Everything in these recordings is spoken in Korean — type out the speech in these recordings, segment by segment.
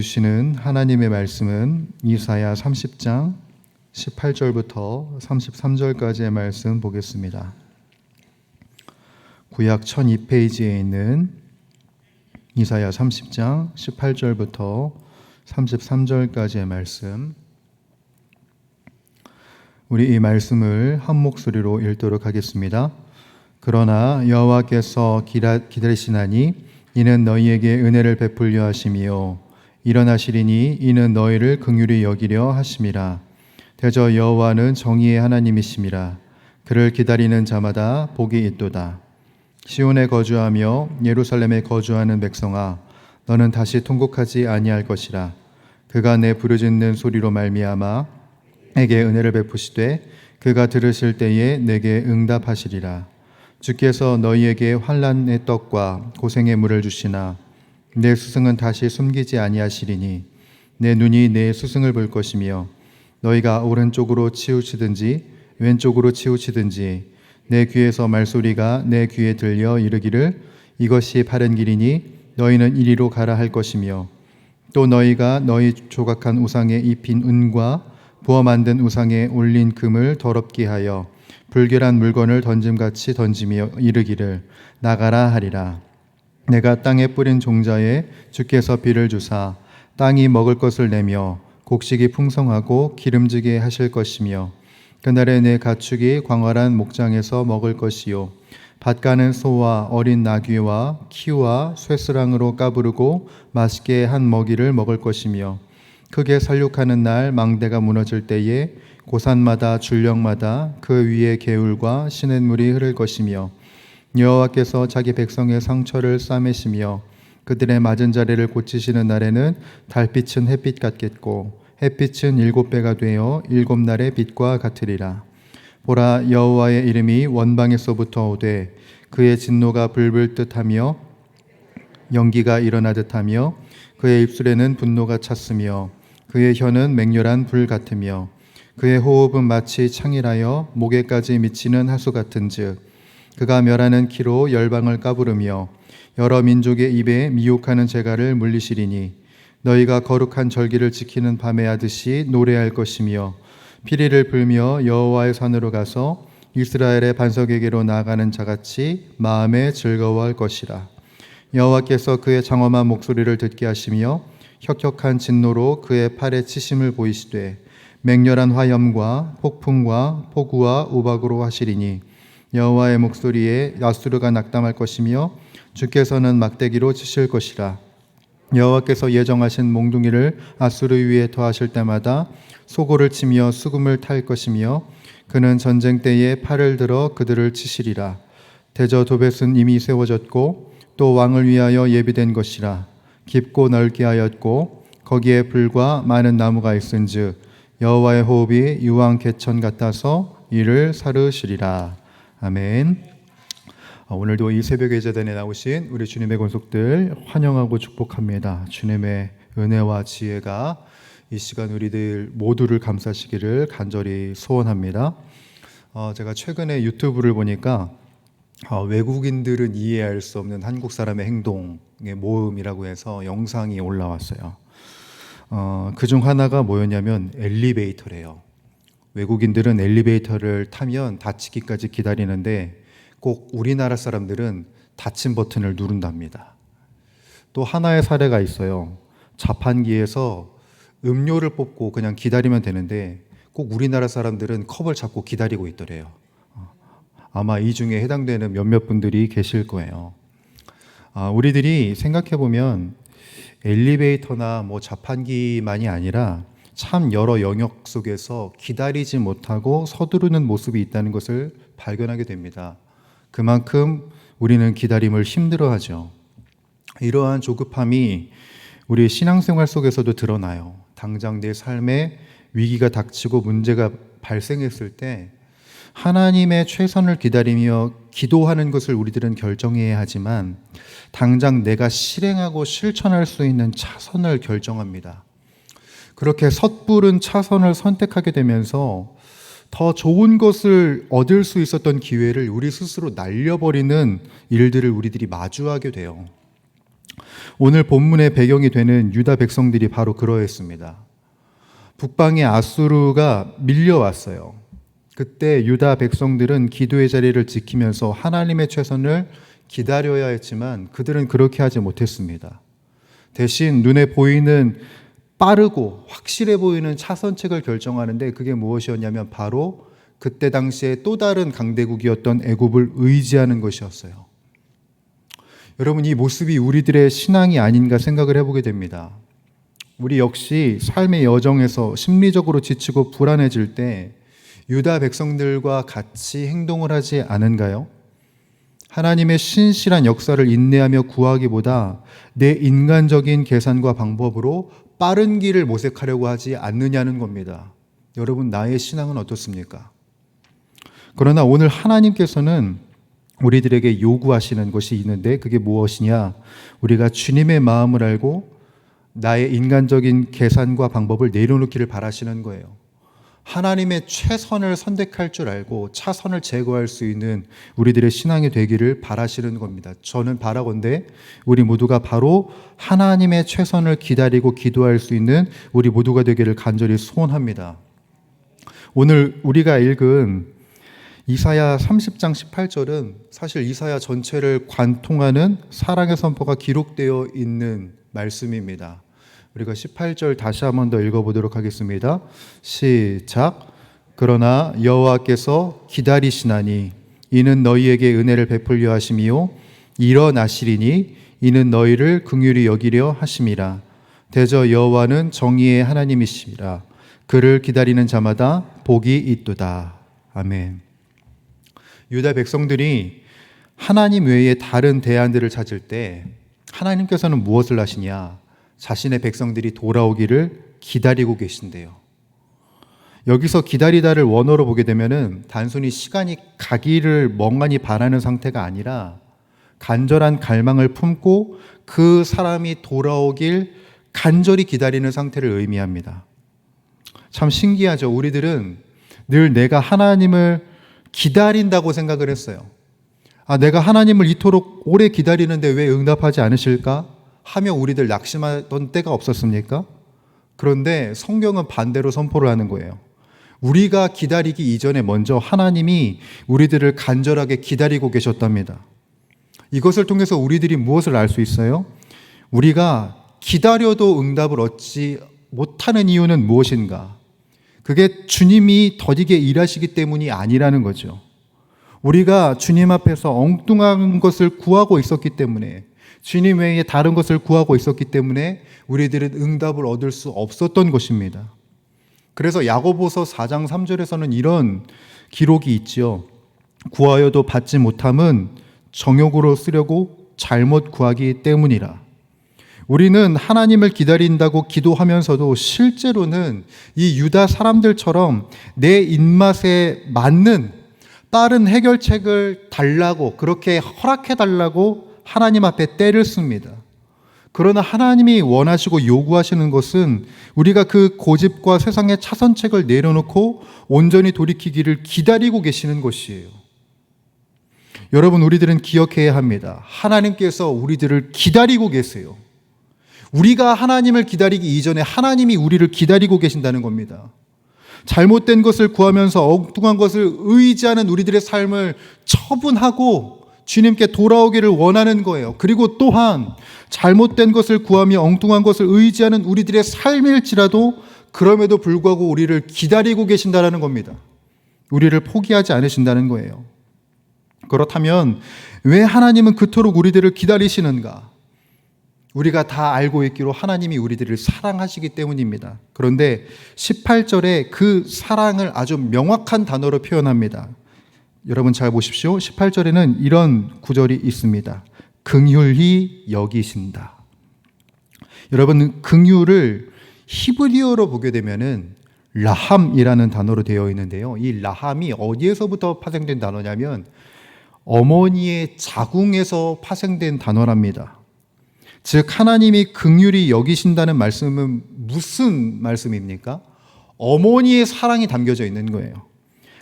주시는 하나님의 말씀은 이사야 30장 18절부터 33절까지의 말씀 보겠습니다. 구약 1002페이지에 있는 이사야 30장 18절부터 33절까지의 말씀, 우리 이 말씀을 한 목소리로 읽도록 하겠습니다. 그러나 여호와께서 기다리시나니 이는 너희에게 은혜를 베풀려 하심이요 일어나시리니 이는 너희를 긍휼히 여기려 하심이라. 대저 여호와는 정의의 하나님이심이라. 그를 기다리는 자마다 복이 있도다. 시온에 거주하며 예루살렘에 거주하는 백성아, 너는 다시 통곡하지 아니할 것이라. 그가 내 부르짖는 소리로 말미암아 내게 은혜를 베푸시되 그가 들으실 때에 내게 응답하시리라. 주께서 너희에게 환난의 떡과 고생의 물을 주시나 내 스승은 다시 숨기지 아니하시리니 내 눈이 내 스승을 볼 것이며 너희가 오른쪽으로 치우치든지 왼쪽으로 치우치든지 내 귀에서 말소리가 내 귀에 들려 이르기를 이것이 바른 길이니 너희는 이리로 가라 할 것이며 또 너희가 너희 조각한 우상에 입힌 은과 부어 만든 우상에 올린 금을 더럽게 하여 불결한 물건을 던짐같이 던지며 이르기를 나가라 하리라. 내가 땅에 뿌린 종자에 주께서 비를 주사 땅이 먹을 것을 내며 곡식이 풍성하고 기름지게 하실 것이며 그날에 내 가축이 광활한 목장에서 먹을 것이요 밭 가는 소와 어린 나귀와 키와 쇠스랑으로 까부르고 맛있게 한 먹이를 먹을 것이며 크게 살육하는 날 망대가 무너질 때에 고산마다 줄령마다 그 위에 개울과 시냇물이 흐를 것이며 여호와께서 자기 백성의 상처를 싸매시며 그들의 맞은 자리를 고치시는 날에는 달빛은 햇빛 같겠고 햇빛은 7배가 되어 7날의 빛과 같으리라. 보라, 여호와의 이름이 원방에서부터 오되 그의 진노가 불불 듯하며 연기가 일어나 듯하며 그의 입술에는 분노가 찼으며 그의 혀는 맹렬한 불 같으며 그의 호흡은 마치 창이라여 목에까지 미치는 하수 같은즉 그가 멸하는 키로 열방을 까부르며 여러 민족의 입에 미혹하는 재갈을 물리시리니 너희가 거룩한 절기를 지키는 밤에 하듯이 노래할 것이며 피리를 불며 여호와의 산으로 가서 이스라엘의 반석에게로 나아가는 자같이 마음에 즐거워할 것이라. 여호와께서 그의 장엄한 목소리를 듣게 하시며 혁혁한 진노로 그의 팔에 치심을 보이시되 맹렬한 화염과 폭풍과 폭우와 우박으로 하시리니 여호와의 목소리에 야수르가 낙담할 것이며 주께서는 막대기로 치실 것이라. 여호와께서 예정하신 몽둥이를 아수르 위에 더하실 때마다 소고를 치며 수금을 탈 것이며 그는 전쟁 때에 팔을 들어 그들을 치시리라. 대저 도벳은 이미 세워졌고 또 왕을 위하여 예비된 것이라. 깊고 넓게 하였고 거기에 불과 많은 나무가 있은즉 여호와의 호흡이 유황 개천 같아서 이를 사르시리라. 아멘. 오늘도 이 새벽 예배단에 나오신 우리 주님의 권속들 환영하고 축복합니다. 주님의 은혜와 지혜가 이 시간 우리들 모두를 감싸시기를 간절히 소원합니다. 제가 최근에 유튜브를 보니까 외국인들은 이해할 수 없는 한국 사람의 행동의 모음이라고 해서 영상이 올라왔어요. 그중 하나가 뭐였냐면 엘리베이터래요. 외국인들은 엘리베이터를 타면 닫히기까지 기다리는데 꼭 우리나라 사람들은 닫힌 버튼을 누른답니다. 또 하나의 사례가 있어요. 자판기에서 음료를 뽑고 그냥 기다리면 되는데 꼭 우리나라 사람들은 컵을 잡고 기다리고 있더래요. 아마 이 중에 해당되는 몇몇 분들이 계실 거예요. 우리들이 생각해보면 엘리베이터나 자판기만이 아니라 참 여러 영역 속에서 기다리지 못하고 서두르는 모습이 있다는 것을 발견하게 됩니다. 그만큼 우리는 기다림을 힘들어하죠. 이러한 조급함이 우리 신앙생활 속에서도 드러나요. 당장 내 삶에 위기가 닥치고 문제가 발생했을 때 하나님의 최선을 기다리며 기도하는 것을 우리들은 결정해야 하지만 당장 내가 실행하고 실천할 수 있는 차선을 결정합니다. 그렇게 섣부른 차선을 선택하게 되면서 더 좋은 것을 얻을 수 있었던 기회를 우리 스스로 날려버리는 일들을 우리들이 마주하게 돼요. 오늘 본문의 배경이 되는 유다 백성들이 바로 그러했습니다. 북방의 아수르가 밀려왔어요. 그때 유다 백성들은 기도의 자리를 지키면서 하나님의 최선을 기다려야 했지만 그들은 그렇게 하지 못했습니다. 대신 눈에 보이는 빠르고 확실해 보이는 차선책을 결정하는데 그게 무엇이었냐면 바로 그때 당시에 또 다른 강대국이었던 애굽을 의지하는 것이었어요. 여러분, 이 모습이 우리들의 신앙이 아닌가 생각을 해보게 됩니다. 우리 역시 삶의 여정에서 심리적으로 지치고 불안해질 때 유다 백성들과 같이 행동을 하지 않은가요? 하나님의 신실한 역사를 인내하며 구하기보다 내 인간적인 계산과 방법으로 빠른 길을 모색하려고 하지 않느냐는 겁니다. 여러분, 나의 신앙은 어떻습니까? 그러나 오늘 하나님께서는 우리들에게 요구하시는 것이 있는데 그게 무엇이냐? 우리가 주님의 마음을 알고 나의 인간적인 계산과 방법을 내려놓기를 바라시는 거예요. 하나님의 최선을 선택할 줄 알고 차선을 제거할 수 있는 우리들의 신앙이 되기를 바라시는 겁니다. 저는 바라건대 우리 모두가 바로 하나님의 최선을 기다리고 기도할 수 있는 우리 모두가 되기를 간절히 소원합니다. 오늘 우리가 읽은 이사야 30장 18절은 사실 이사야 전체를 관통하는 사랑의 선포가 기록되어 있는 말씀입니다. 우리가 18절 다시 한 번 더 읽어보도록 하겠습니다. 시작. 그러나 여호와께서 기다리시나니 이는 너희에게 은혜를 베풀려 하심이요 일어나시리니 이는 너희를 긍휼히 여기려 하심이라. 대저 여호와는 정의의 하나님이시라. 그를 기다리는 자마다 복이 있도다. 아멘. 유다 백성들이 하나님 외에 다른 대안들을 찾을 때 하나님께서는 무엇을 하시냐? 자신의 백성들이 돌아오기를 기다리고 계신대요. 여기서 기다리다를 원어로 보게 되면은 단순히 시간이 가기를 멍하니 바라는 상태가 아니라 간절한 갈망을 품고 그 사람이 돌아오길 간절히 기다리는 상태를 의미합니다. 참 신기하죠. 우리들은 늘 내가 하나님을 기다린다고 생각을 했어요. 내가 하나님을 이토록 오래 기다리는데 왜 응답하지 않으실까? 하며 우리들 낙심하던 때가 없었습니까? 그런데 성경은 반대로 선포를 하는 거예요. 우리가 기다리기 이전에 먼저 하나님이 우리들을 간절하게 기다리고 계셨답니다. 이것을 통해서 우리들이 무엇을 알 수 있어요? 우리가 기다려도 응답을 얻지 못하는 이유는 무엇인가? 그게 주님이 더디게 일하시기 때문이 아니라는 거죠. 우리가 주님 앞에서 엉뚱한 것을 구하고 있었기 때문에, 주님 외에 다른 것을 구하고 있었기 때문에 우리들은 응답을 얻을 수 없었던 것입니다. 그래서 야고보서 4장 3절에서는 이런 기록이 있죠. 구하여도 받지 못함은 정욕으로 쓰려고 잘못 구하기 때문이라. 우리는 하나님을 기다린다고 기도하면서도 실제로는 이 유다 사람들처럼 내 입맛에 맞는 빠른 해결책을 달라고, 그렇게 허락해 달라고 하나님 앞에 때를 씁니다. 그러나 하나님이 원하시고 요구하시는 것은 우리가 그 고집과 세상의 차선책을 내려놓고 온전히 돌이키기를 기다리고 계시는 것이에요. 여러분, 우리들은 기억해야 합니다. 하나님께서 우리들을 기다리고 계세요. 우리가 하나님을 기다리기 이전에 하나님이 우리를 기다리고 계신다는 겁니다. 잘못된 것을 구하면서 엉뚱한 것을 의지하는 우리들의 삶을 처분하고 주님께 돌아오기를 원하는 거예요. 그리고 또한 잘못된 것을 구하며 엉뚱한 것을 의지하는 우리들의 삶일지라도 그럼에도 불구하고 우리를 기다리고 계신다는 겁니다. 우리를 포기하지 않으신다는 거예요. 그렇다면 왜 하나님은 그토록 우리들을 기다리시는가? 우리가 다 알고 있기로 하나님이 우리들을 사랑하시기 때문입니다. 그런데 18절에 그 사랑을 아주 명확한 단어로 표현합니다. 여러분 잘 보십시오. 18절에는 이런 구절이 있습니다. 긍휼히 여기신다. 여러분, 긍휼을 히브리어로 보게 되면은 라함이라는 단어로 되어 있는데요. 이 라함이 어디에서부터 파생된 단어냐면 어머니의 자궁에서 파생된 단어랍니다. 즉 하나님이 긍휼히 여기신다는 말씀은 무슨 말씀입니까? 어머니의 사랑이 담겨져 있는 거예요.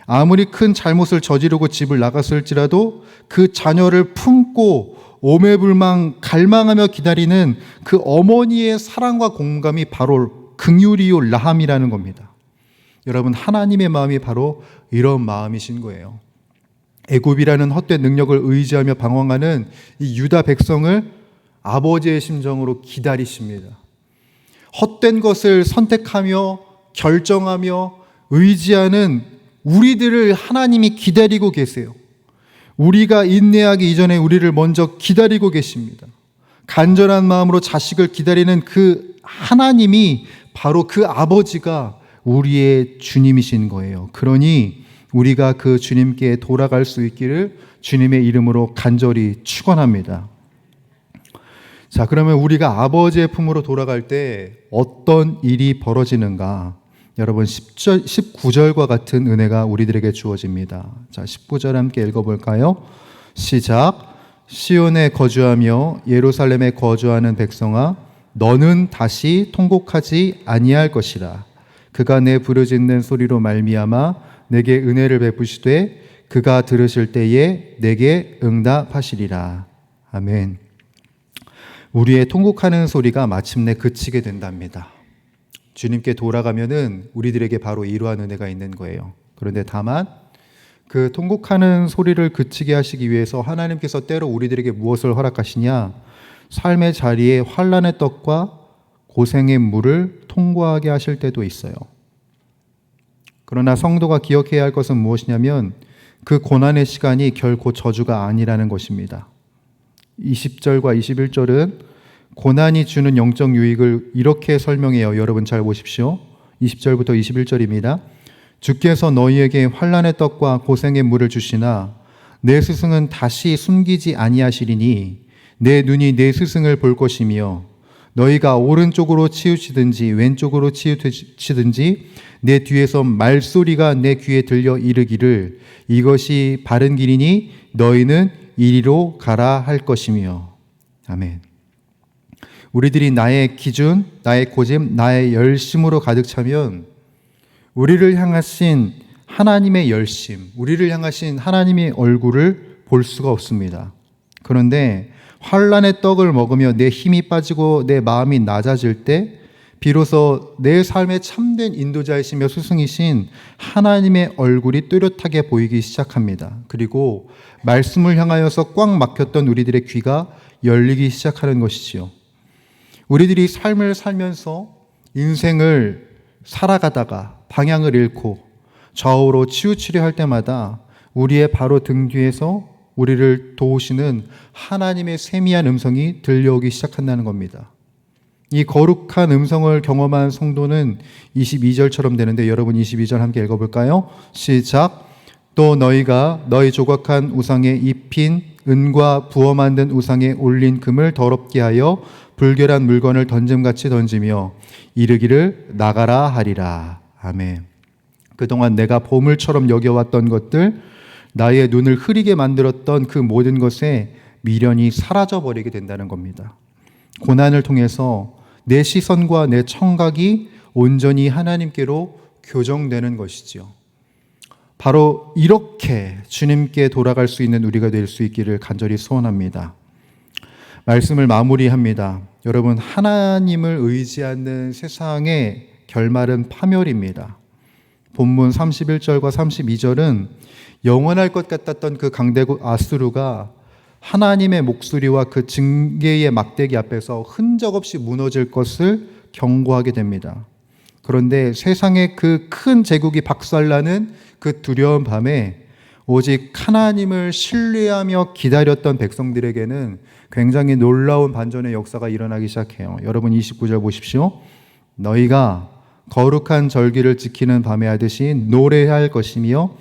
아무리 큰 잘못을 저지르고 집을 나갔을지라도 그 자녀를 품고 오매불망 갈망하며 기다리는 그 어머니의 사랑과 공감이 바로 긍휼이요 라함이라는 겁니다. 여러분, 하나님의 마음이 바로 이런 마음이신 거예요. 애굽이라는 헛된 능력을 의지하며 방황하는 이 유다 백성을 아버지의 심정으로 기다리십니다. 헛된 것을 선택하며 결정하며 의지하는 우리들을 하나님이 기다리고 계세요. 우리가 인내하기 이전에 우리를 먼저 기다리고 계십니다. 간절한 마음으로 자식을 기다리는 그 하나님이 바로 그 아버지가 우리의 주님이신 거예요. 그러니 우리가 그 주님께 돌아갈 수 있기를 주님의 이름으로 간절히 축원합니다. 자, 그러면 우리가 아버지의 품으로 돌아갈 때 어떤 일이 벌어지는가? 여러분, 19절과 같은 은혜가 우리들에게 주어집니다. 자, 19절 함께 읽어볼까요? 시작. 시온에 거주하며 예루살렘에 거주하는 백성아, 너는 다시 통곡하지 아니할 것이라. 그가 내 부르짖는 소리로 말미암아 내게 은혜를 베푸시되 그가 들으실 때에 내게 응답하시리라. 아멘. 우리의 통곡하는 소리가 마침내 그치게 된답니다. 주님께 돌아가면은 우리들에게 바로 이러한 은혜가 있는 거예요. 그런데 다만 그 통곡하는 소리를 그치게 하시기 위해서 하나님께서 때로 우리들에게 무엇을 허락하시냐? 삶의 자리에 환난의 떡과 고생의 물을 통과하게 하실 때도 있어요. 그러나 성도가 기억해야 할 것은 무엇이냐면 그 고난의 시간이 결코 저주가 아니라는 것입니다. 20절과 21절은 고난이 주는 영적 유익을 이렇게 설명해요. 여러분 잘 보십시오. 20절부터 21절입니다. 주께서 너희에게 환난의 떡과 고생의 물을 주시나 내 스승은 다시 숨기지 아니하시리니 내 눈이 내 스승을 볼 것이며 너희가 오른쪽으로 치우치든지 왼쪽으로 치우치든지 내 뒤에서 말소리가 내 귀에 들려 이르기를 이것이 바른 길이니 너희는 이리로 가라 할 것이며. 아멘. 우리들이 나의 기준, 나의 고집, 나의 열심으로 가득 차면 우리를 향하신 하나님의 열심, 우리를 향하신 하나님의 얼굴을 볼 수가 없습니다. 그런데 환난의 떡을 먹으며 내 힘이 빠지고 내 마음이 낮아질 때 비로소 내 삶의 참된 인도자이시며 스승이신 하나님의 얼굴이 뚜렷하게 보이기 시작합니다. 그리고 말씀을 향하여서 꽉 막혔던 우리들의 귀가 열리기 시작하는 것이지요. 우리들이 삶을 살면서 인생을 살아가다가 방향을 잃고 좌우로 치우치려 할 때마다 우리의 바로 등 뒤에서 우리를 도우시는 하나님의 세미한 음성이 들려오기 시작한다는 겁니다. 이 거룩한 음성을 경험한 성도는 22절처럼 되는데 여러분 22절 함께 읽어볼까요? 시작. 또 너희가 너희 조각한 우상에 입힌 은과 부어 만든 우상에 올린 금을 더럽게 하여 불결한 물건을 던짐같이 던지며 이르기를 나가라 하리라. 아멘. 그동안 내가 보물처럼 여겨왔던 것들, 나의 눈을 흐리게 만들었던 그 모든 것에 미련이 사라져버리게 된다는 겁니다. 고난을 통해서 내 시선과 내 청각이 온전히 하나님께로 교정되는 것이지요. 바로 이렇게 주님께 돌아갈 수 있는 우리가 될 수 있기를 간절히 소원합니다. 말씀을 마무리합니다. 여러분, 하나님을 의지하는 세상의 결말은 파멸입니다. 본문 31절과 32절은 영원할 것 같았던 그 강대국 아수르가 하나님의 목소리와 그 징계의 막대기 앞에서 흔적 없이 무너질 것을 경고하게 됩니다. 그런데 세상의 그 큰 제국이 박살나는 그 두려운 밤에 오직 하나님을 신뢰하며 기다렸던 백성들에게는 굉장히 놀라운 반전의 역사가 일어나기 시작해요. 여러분 29절 보십시오. 너희가 거룩한 절기를 지키는 밤에 하듯이 노래할 것이며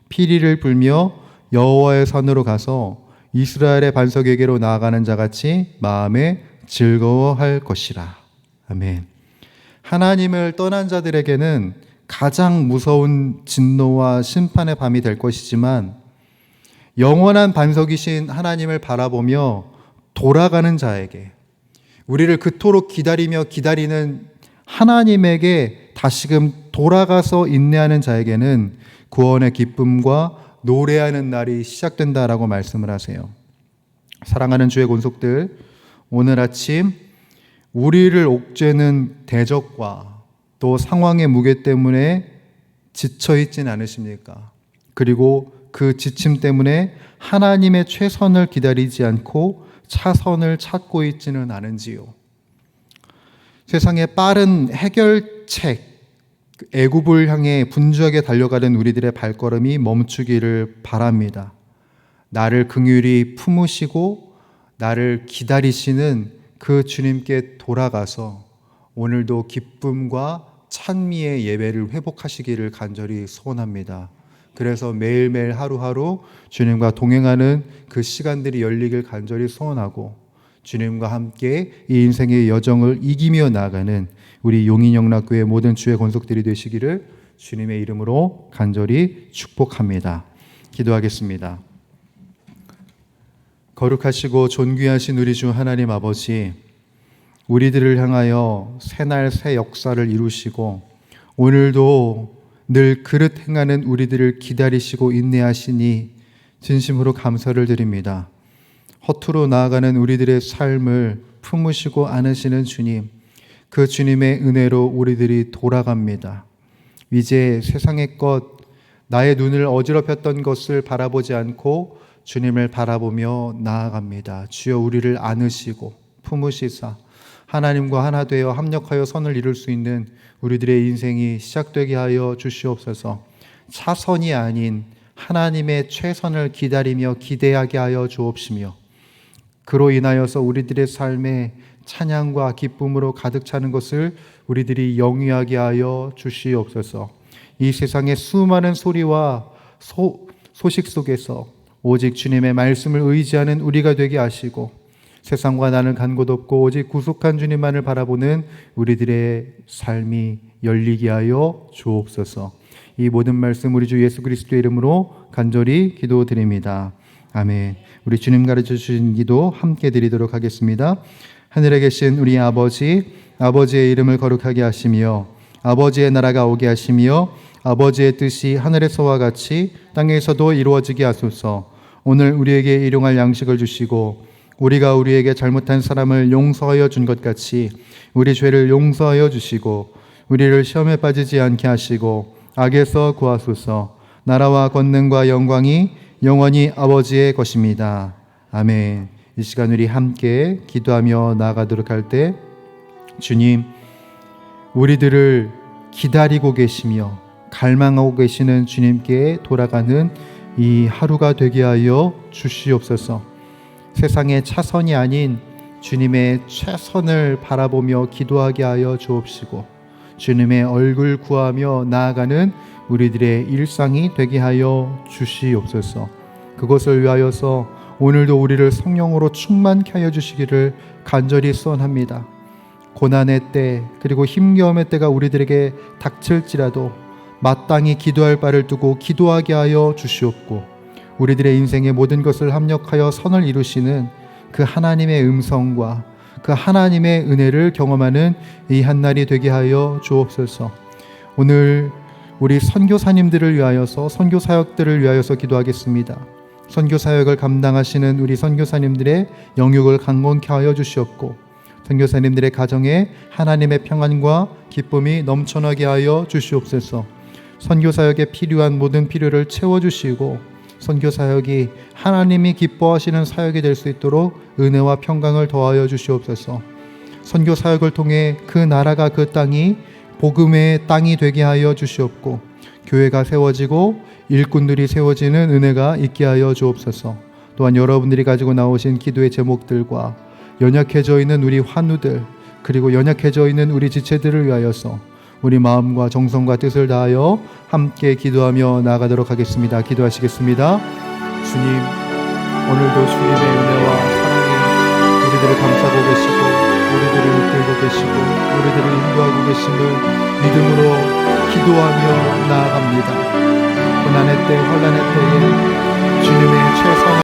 피리를 불며 여호와의 산으로 가서 이스라엘의 반석에게로 나아가는 자같이 마음에 즐거워할 것이라. 아멘. 하나님을 떠난 자들에게는 가장 무서운 진노와 심판의 밤이 될 것이지만 영원한 반석이신 하나님을 바라보며 돌아가는 자에게, 우리를 그토록 기다리며 기다리는 하나님에게 다시금 돌아가서 인내하는 자에게는 구원의 기쁨과 노래하는 날이 시작된다라고 말씀을 하세요. 사랑하는 주의 권속들, 오늘 아침 우리를 옥죄는 대적과 또 상황의 무게 때문에 지쳐있진 않으십니까? 그리고 그 지침 때문에 하나님의 최선을 기다리지 않고 차선을 찾고 있지는 않은지요? 세상의 빠른 해결책, 애굽을 향해 분주하게 달려가는 우리들의 발걸음이 멈추기를 바랍니다. 나를 긍휼히 품으시고 나를 기다리시는 그 주님께 돌아가서 오늘도 기쁨과 찬미의 예배를 회복하시기를 간절히 소원합니다. 그래서 매일매일 하루하루 주님과 동행하는 그 시간들이 열리길 간절히 소원하고, 주님과 함께 이 인생의 여정을 이기며 나아가는 우리 용인영락교회 모든 주의 권속들이 되시기를 주님의 이름으로 간절히 축복합니다. 기도하겠습니다. 거룩하시고 존귀하신 우리 주 하나님 아버지, 우리들을 향하여 새날 새 역사를 이루시고 오늘도 늘 그릇 행하는 우리들을 기다리시고 인내하시니 진심으로 감사를 드립니다. 허투루 나아가는 우리들의 삶을 품으시고 안으시는 주님, 그 주님의 은혜로 우리들이 돌아갑니다. 이제 세상의 것, 나의 눈을 어지럽혔던 것을 바라보지 않고 주님을 바라보며 나아갑니다. 주여 우리를 안으시고 품으시사 하나님과 하나 되어 합력하여 선을 이룰 수 있는 우리들의 인생이 시작되게 하여 주시옵소서. 차선이 아닌 하나님의 최선을 기다리며 기대하게 하여 주옵시며, 그로 인하여서 우리들의 삶에 찬양과 기쁨으로 가득 차는 것을 우리들이 영위하게 하여 주시옵소서. 이 세상의 수많은 소리와 소식 속에서 오직 주님의 말씀을 의지하는 우리가 되게 하시고, 세상과 나는 간 곳 없고 오직 구속한 주님만을 바라보는 우리들의 삶이 열리게 하여 주옵소서. 이 모든 말씀 우리 주 예수 그리스도의 이름으로 간절히 기도드립니다. 아멘. 우리 주님 가르쳐 주신 기도 함께 드리도록 하겠습니다. 하늘에 계신 우리 아버지, 아버지의 이름을 거룩하게 하시며 아버지의 나라가 오게 하시며 아버지의 뜻이 하늘에서와 같이 땅에서도 이루어지게 하소서. 오늘 우리에게 일용할 양식을 주시고 우리가 우리에게 잘못한 사람을 용서하여 준 것 같이 우리 죄를 용서하여 주시고 우리를 시험에 빠지지 않게 하시고 악에서 구하소서. 나라와 권능과 영광이 영원히 아버지의 것입니다. 아멘. 이 시간 우리 함께 기도하며 나아가도록 할 때, 주님, 우리들을 기다리고 계시며 갈망하고 계시는 주님께 돌아가는 이 하루가 되게 하여 주시옵소서. 세상의 차선이 아닌 주님의 최선을 바라보며 기도하게 하여 주옵시고 주님의 얼굴 구하며 나아가는 우리들의 일상이 되게 하여 주시옵소서. 그것을 위하여서 오늘도 우리를 성령으로 충만케 하여 주시기를 간절히 소원합니다. 고난의 때 그리고 힘겨움의 때가 우리들에게 닥칠지라도 마땅히 기도할 바를 두고 기도하게 하여 주시옵고, 우리들의 인생의 모든 것을 합력하여 선을 이루시는 그 하나님의 음성과 그 하나님의 은혜를 경험하는 이 한날이 되게 하여 주옵소서. 오늘 우리 선교사님들을 위하여서, 선교사역들을 위하여서 기도하겠습니다. 선교사역을 감당하시는 우리 선교사님들의 영육을 강건케 하여 주시옵고, 선교사님들의 가정에 하나님의 평안과 기쁨이 넘쳐나게 하여 주시옵소서. 선교사역에 필요한 모든 필요를 채워주시고 선교사역이 하나님이 기뻐하시는 사역이 될 수 있도록 은혜와 평강을 더하여 주시옵소서. 선교사역을 통해 그 나라가, 그 땅이 복음의 땅이 되게 하여 주시옵고 교회가 세워지고 일꾼들이 세워지는 은혜가 있게 하여 주옵소서. 또한 여러분들이 가지고 나오신 기도의 제목들과 연약해져 있는 우리 환우들, 그리고 연약해져 있는 우리 지체들을 위하여서 우리 마음과 정성과 뜻을 다하여 함께 기도하며 나아가도록 하겠습니다. 기도하시겠습니다. 주님, 오늘도 주님의 은혜와 사랑이 우리들을 감싸고 계시고 우리들을 이끌고 계시고 우리들을 인도하고 계심을 믿음으로 기도하며 나아갑니다. 고난의 때, 환난의 때에 주님의 최선